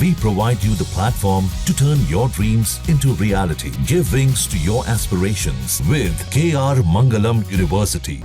We provide you the platform to turn your dreams into reality. Give wings to your aspirations with KR Mangalam University.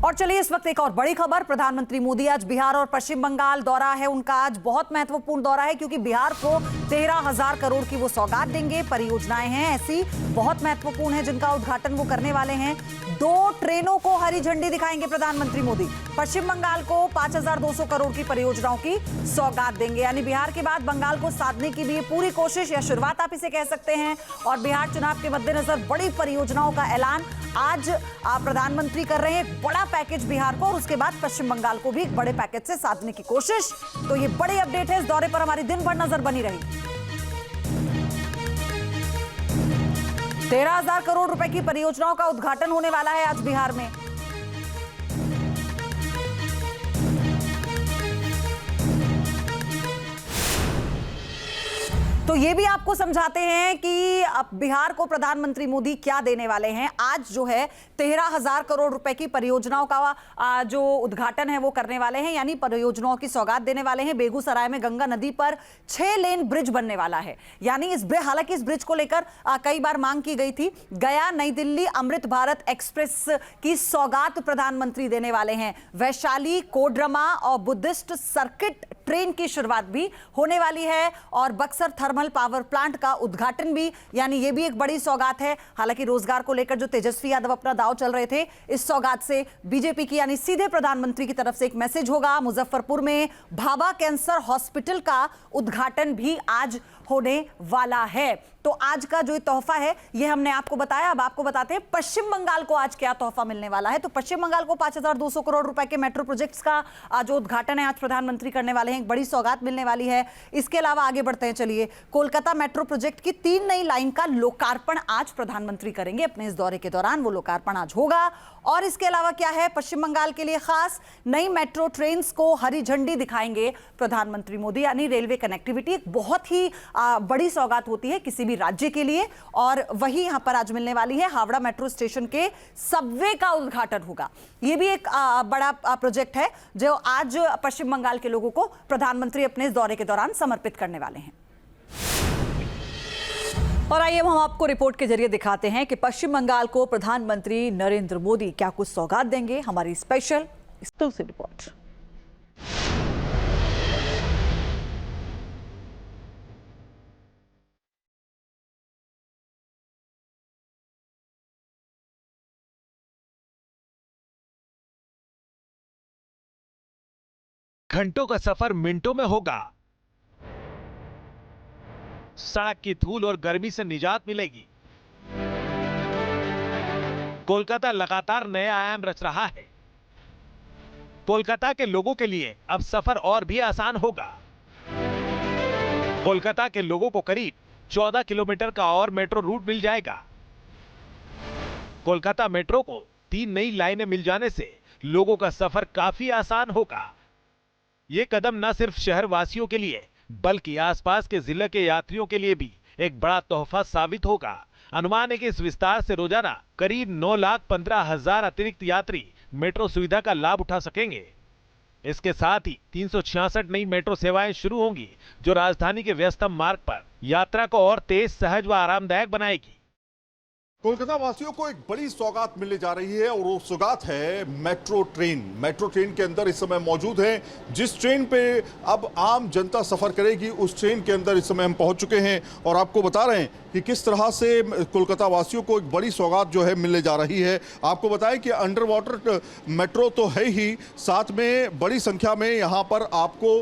और चलिए इस वक्त एक और बड़ी खबर। प्रधानमंत्री मोदी आज बिहार और पश्चिम बंगाल दौरा है उनका। आज बहुत महत्वपूर्ण दौरा है क्योंकि बिहार को 13,000 करोड़ की वो सौगात देंगे। परियोजनाएं हैं ऐसी बहुत महत्वपूर्ण है जिनका उद्घाटन वो करने वाले हैं। 2 ट्रेनों को हरी झंडी दिखाएंगे प्रधानमंत्री मोदी। पश्चिम बंगाल को 5,200 करोड़ की परियोजनाओं की सौगात देंगे। यानी बिहार के बाद बंगाल को साधने की भी ये पूरी कोशिश या शुरुआत आप इसे कह सकते हैं। और बिहार चुनाव के मद्देनजर बड़ी परियोजनाओं का ऐलान आज प्रधानमंत्री कर रहे हैं। एक बड़ा पैकेज बिहार को और उसके बाद पश्चिम बंगाल को भी एक बड़े पैकेज से साधने की कोशिश। तो ये बड़े अपडेट है। इस दौरे पर हमारी दिन भर नजर बनी रही। 13,000 करोड़ रुपए की परियोजनाओं का उद्घाटन होने वाला है आज बिहार में। तो ये भी आपको समझाते हैं कि अब बिहार को प्रधानमंत्री मोदी क्या देने वाले हैं। आज जो है 13,000 करोड़ रुपए की परियोजनाओं का जो उद्घाटन है वो करने वाले हैं, यानी परियोजनाओं की सौगात देने वाले हैं। बेगूसराय में गंगा नदी पर 6 लेन ब्रिज बनने वाला है। यानी हालांकि इस ब्रिज को लेकर कई बार मांग की गई थी। गया नई दिल्ली अमृत भारत एक्सप्रेस की सौगात प्रधानमंत्री देने वाले हैं। वैशाली कोडरमा और बुद्धिस्ट सर्किट ट्रेन की शुरुआत भी होने वाली है और बक्सर थर्मल पावर प्लांट का उद्घाटन भी, यानी ये भी एक बड़ी सौगात है। हालांकि रोजगार को लेकर जो तेजस्वी यादव अपना दांव चल रहे थे, इस सौगात से बीजेपी की यानी सीधे प्रधानमंत्री की तरफ से एक मैसेज होगा। मुजफ्फरपुर में भाभा कैंसर हॉस्पिटल का उद्घाटन भी आज होने वाला है। तो आज का जो तोहफा है ये हमने आपको बताया। अब आपको बताते हैं पश्चिम बंगाल को आज क्या तोहफा मिलने वाला है। तो पश्चिम बंगाल को 5,200 करोड़ रुपए के मेट्रो प्रोजेक्ट्स का जो उद्घाटन है आज प्रधानमंत्री करने वाले हैं। एक बड़ी सौगात मिलने वाली है। इसके अलावा आगे बढ़ते हैं। चलिए, कोलकाता मेट्रो प्रोजेक्ट की 3 नई लाइन का लोकार्पण आज प्रधानमंत्री करेंगे अपने इस दौरे के दौरान। वो लोकार्पण आज होगा। और इसके अलावा क्या है पश्चिम बंगाल के लिए खास, नई मेट्रो ट्रेन को हरी झंडी दिखाएंगे प्रधानमंत्री मोदी। यानी रेलवे कनेक्टिविटी एक बहुत ही बड़ी सौगात होती है किसी भी राज्य के लिए, और वही यहां पर आज मिलने वाली है। हावड़ा मेट्रो स्टेशन के सबवे का उद्घाटन होगा। यह भी एक बड़ा प्रोजेक्ट है जो आज पश्चिम बंगाल के लोगों को प्रधानमंत्री अपने इस दौरे के दौरान समर्पित करने वाले हैं। और आइए हम आपको रिपोर्ट के जरिए दिखाते हैं कि पश्चिम बंगाल को प्रधानमंत्री नरेंद्र मोदी क्या कुछ सौगात देंगे। हमारी स्पेशल एक्सक्लूसिव रिपोर्ट। घंटों का सफर मिनटों में होगा। सड़क की धूल और गर्मी से निजात मिलेगी। कोलकाता लगातार नए आयाम रच रहा है। कोलकाता के लोगों के लिए अब सफर और भी आसान होगा। कोलकाता के लोगों को करीब 14 किलोमीटर का और मेट्रो रूट मिल जाएगा। कोलकाता मेट्रो को 3 नई लाइनें मिल जाने से लोगों का सफर काफी आसान होगा। यह कदम न सिर्फ शहर वासियों के लिए बल्कि आसपास के जिले के यात्रियों के लिए भी एक बड़ा तोहफा साबित होगा। अनुमान है कि इस विस्तार से रोजाना करीब 9,15,000 अतिरिक्त यात्री मेट्रो सुविधा का लाभ उठा सकेंगे। इसके साथ ही 366 नई मेट्रो सेवाएं शुरू होंगी जो राजधानी के व्यस्तम मार्ग पर यात्रा को और तेज, सहज व आरामदायक बनाएगी। कोलकाता वासियों को एक बड़ी सौगात मिलने जा रही है और वो सौगात है मेट्रो ट्रेन। मेट्रो ट्रेन के अंदर इस समय मौजूद हैं। जिस ट्रेन पे अब आम जनता सफर करेगी उस ट्रेन के अंदर इस समय हम पहुंच चुके हैं और आपको बता रहे हैं कि किस तरह से कोलकाता वासियों को एक बड़ी सौगात जो है मिलने जा रही है। आपको बताएं कि अंडर वाटर मेट्रो तो है ही, साथ में बड़ी संख्या में यहाँ पर आपको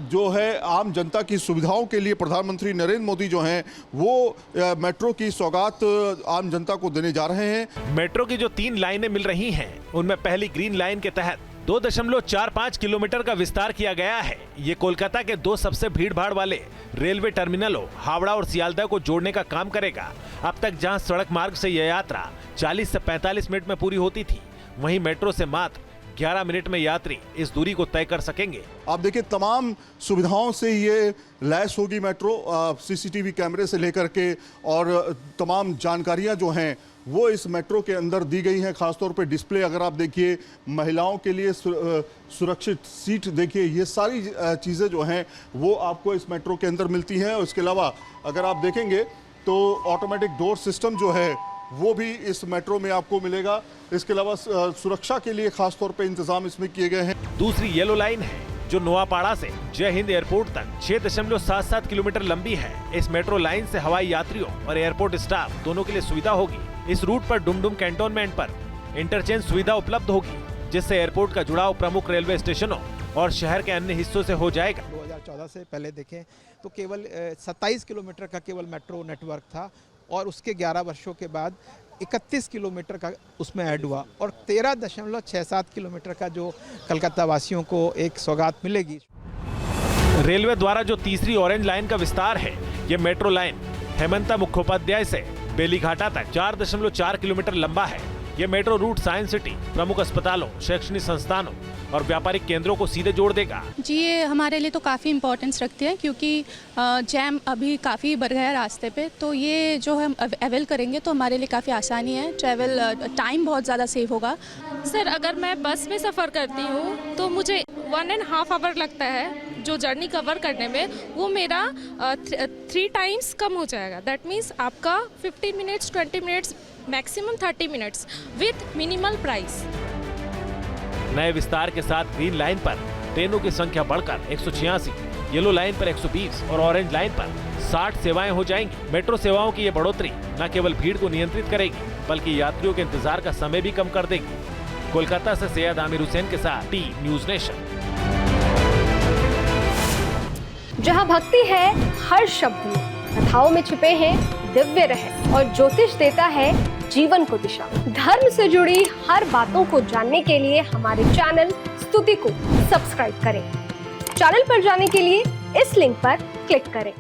जो है आम जनता की सुविधाओं के लिए प्रधानमंत्री नरेंद्र मोदी जो हैं वो मेट्रो की सौगात आम जनता को देने जा रहे हैं। मेट्रो की जो 3 लाइनें मिल रही हैं उनमें पहली ग्रीन लाइन के तहत 2.45 किलोमीटर का विस्तार किया गया है। ये कोलकाता के 2 सबसे भीड़-भाड़ वाले रेलवे टर्मिनलों हावड़ा और सियालदह को जोड़ने का काम करेगा। अब तक जहां सड़क मार्ग से यह यात्रा 40 से 45 मिनट में पूरी होती थी, वहीं मेट्रो से मात्र 11 मिनट में यात्री इस दूरी को तय कर सकेंगे। आप देखिए तमाम सुविधाओं से ये लैस होगी मेट्रो, सीसीटीवी कैमरे से लेकर के और तमाम जानकारियां जो हैं वो इस मेट्रो के अंदर दी गई हैं। खासतौर पे डिस्प्ले अगर आप देखिए, महिलाओं के लिए सुरक्षित सीट देखिए, ये सारी चीज़ें जो हैं वो आपको इस मेट्रो के अंदर मिलती हैं। और इसके अलावा अगर आप देखेंगे तो ऑटोमेटिक डोर सिस्टम जो है वो भी इस मेट्रो में आपको मिलेगा। इसके अलावा सुरक्षा के लिए खासतौर पे इंतजाम इसमें किए गए हैं। दूसरी येलो लाइन है जो नोआपाड़ा से जय हिंद एयरपोर्ट तक 6.77 किलोमीटर लंबी है। इस मेट्रो लाइन से हवाई यात्रियों और एयरपोर्ट स्टाफ दोनों के लिए सुविधा होगी। इस रूट पर डुमडुम कैंटोनमेंट पर इंटरचेंज सुविधा उपलब्ध होगी, जिससे एयरपोर्ट का जुड़ाव प्रमुख रेलवे स्टेशनों और शहर के अन्य हिस्सों से हो जाएगा। 2014 से पहले देखें तो केवल 27 किलोमीटर का केवल मेट्रो नेटवर्क था और उसके 11 वर्षों के बाद 31 किलोमीटर का उसमें ऐड हुआ और 13.67 किलोमीटर का जो कलकत्ता वासियों को एक सौगात मिलेगी। रेलवे द्वारा जो तीसरी ऑरेंज लाइन का विस्तार है, ये मेट्रो लाइन हेमंता मुखोपाध्याय से बेलीघाटा तक 4.4 किलोमीटर लंबा है। ये मेट्रो रूट साइंस सिटी, प्रमुख अस्पतालों, शैक्षणिक संस्थानों और व्यापारिक केंद्रों को सीधे जोड़ देगा। जी, ये हमारे लिए तो काफ़ी इम्पोर्टेंस रखती है क्योंकि जैम अभी काफ़ी बढ़ गया है रास्ते पे, तो ये जो हम अवेल करेंगे तो हमारे लिए काफ़ी आसानी है। ट्रैवल टाइम बहुत ज़्यादा सेव होगा। सर, अगर मैं बस में सफ़र करती हूँ तो मुझे 1.5 आवर लगता है जो जर्नी कवर करने में, वो मेरा 3 टाइम्स कम हो जाएगा। दैट मीन्स आपका 15 minutes, 20 minutes, maximum 30 minutes with minimal price. नए विस्तार के साथ ग्रीन लाइन पर ट्रेनों की संख्या बढ़कर 186, येलो लाइन पर 120 और ऑरेंज लाइन पर 60 सेवाएं हो जाएंगी। मेट्रो सेवाओं की ये बढ़ोतरी न केवल भीड़ को नियंत्रित करेगी, बल्कि यात्रियों के इंतजार का समय भी कम कर देगी। कोलकाता से सैयद आमिर हुसैन के साथ टी न्यूज़ नेशन। जहाँ भक्ति है हर शब्द में, कथाओं में छिपे हैं दिव्य रहस्य और ज्योतिष देता है जीवन को दिशा। धर्म से जुड़ी हर बातों को जानने के लिए हमारे चैनल स्तुति को सब्सक्राइब करें। चैनल पर जाने के लिए इस लिंक पर क्लिक करें।